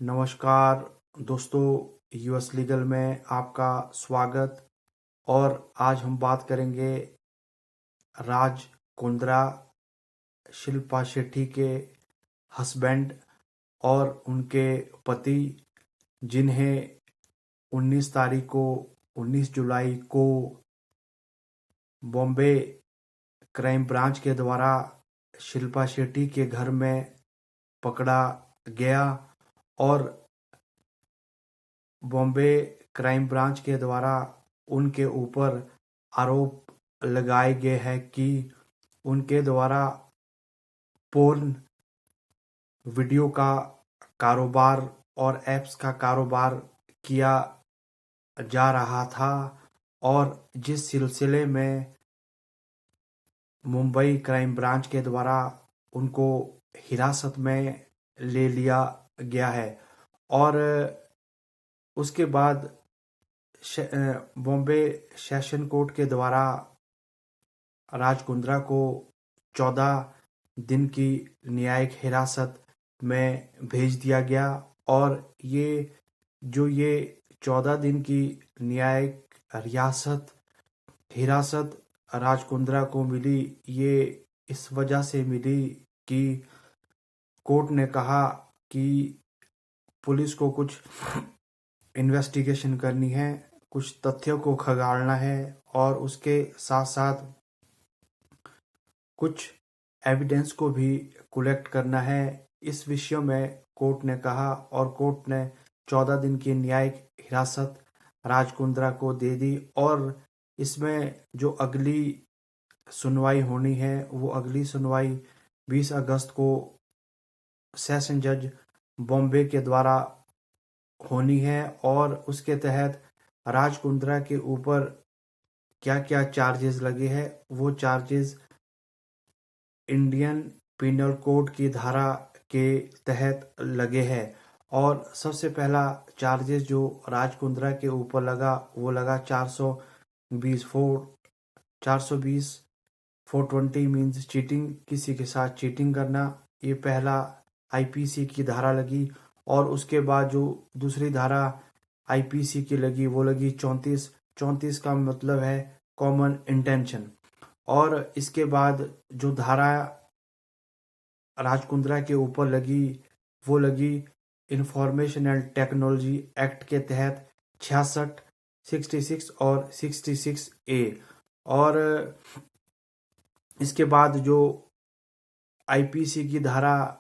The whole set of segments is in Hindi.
नमस्कार दोस्तों, यूएस लीगल में आपका स्वागत। और आज हम बात करेंगे राज कुंद्रा, शिल्पा शेट्टी के हस्बैंड और उनके पति, जिन्हें 19 जुलाई को बॉम्बे क्राइम ब्रांच के द्वारा शिल्पा शेट्टी के घर में पकड़ा गया और बॉम्बे क्राइम ब्रांच के द्वारा उनके ऊपर आरोप लगाए गए हैं कि उनके द्वारा पोर्न वीडियो का कारोबार और ऐप्स का कारोबार किया जा रहा था। और जिस सिलसिले में मुंबई क्राइम ब्रांच के द्वारा उनको हिरासत में ले लिया गया है। और उसके बाद बॉम्बे सेशन कोर्ट के द्वारा राज कुंद्रा को 14 दिन की न्यायिक हिरासत में भेज दिया गया। और ये 14 दिन की न्यायिक हिरासत राज कुंद्रा को मिली, ये इस वजह से मिली कि कोर्ट ने कहा कि पुलिस को कुछ इन्वेस्टिगेशन करनी है, कुछ तथ्यों को खंगालना है और उसके साथ साथ कुछ एविडेंस को भी कलेक्ट करना है। इस विषय में कोर्ट ने कहा और कोर्ट ने 14 दिन की न्यायिक हिरासत राज कुंद्रा को दे दी। और इसमें जो अगली सुनवाई होनी है वो अगली सुनवाई 20 अगस्त को सेशन जज बॉम्बे के द्वारा होनी है। और उसके तहत राज कुंद्रा के ऊपर क्या क्या चार्जेस लगे हैं, वो चार्जेस इंडियन पिनल कोड की धारा के तहत लगे हैं। और सबसे पहला चार्जेस जो राज कुंद्रा के ऊपर लगा वो लगा 420 420 मीन्स चीटिंग, किसी के साथ चीटिंग करना। ये पहला आईपीसी की धारा लगी। और उसके बाद जो दूसरी धारा आईपीसी की लगी वो लगी 34 का मतलब है कॉमन इंटेंशन। और इसके बाद जो धारा राज कुंद्रा के ऊपर लगी वो लगी इंफॉर्मेशन एंड टेक्नोलॉजी एक्ट के तहत 66, 66 और 66A। और इसके बाद जो आईपीसी की धारा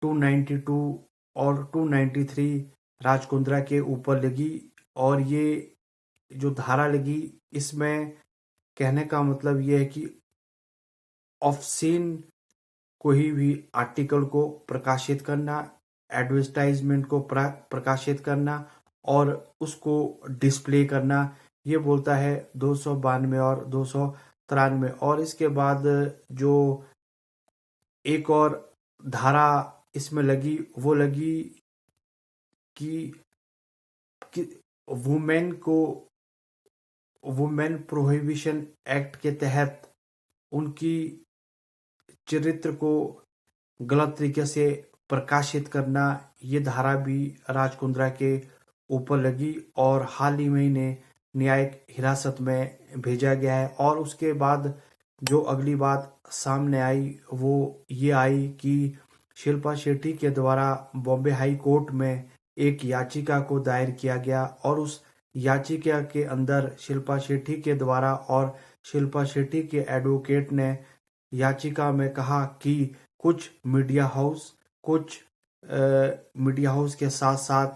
292 और 293 राज कुंद्रा के ऊपर लगी। और ये जो धारा लगी इसमें कहने का मतलब ये है कि ऑफसीन कोई भी आर्टिकल को प्रकाशित करना, एडवर्टाइजमेंट को प्रकाशित करना और उसको डिस्प्ले करना, ये बोलता है 292 और 293। और इसके बाद जो एक और धारा इसमें लगी वो लगी कि वुमेन प्रोहिबिशन एक्ट के तहत उनकी चरित्र को गलत तरीके से प्रकाशित करना, ये धारा भी राज कुंद्रा के ऊपर लगी और हाल ही में इन्हें न्यायिक हिरासत में भेजा गया है। और उसके बाद जो अगली बात सामने आई वो ये आई कि शिल्पा शेट्टी के द्वारा बॉम्बे हाई कोर्ट में एक याचिका को दायर किया गया। और उस याचिका के अंदर शिल्पा शेट्टी के द्वारा और शिल्पा शेट्टी के एडवोकेट ने याचिका में कहा कि कुछ मीडिया हाउस के साथ साथ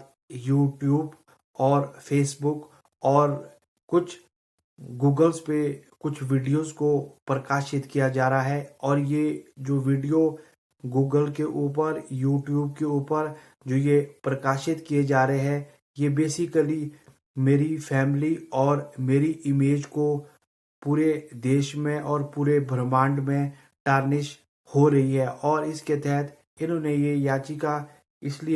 यूट्यूब और फेसबुक और कुछ गूगल्स पे कुछ वीडियोस को प्रकाशित किया जा रहा है। और ये जो वीडियो गूगल के ऊपर, यूट्यूब के ऊपर जो ये प्रकाशित किए जा रहे हैं, ये बेसिकली मेरी फैमिली और मेरी इमेज को पूरे देश में और पूरे ब्रह्मांड में टार्निश हो रही है। और इसके तहत इन्होंने ये याचिका इसलिए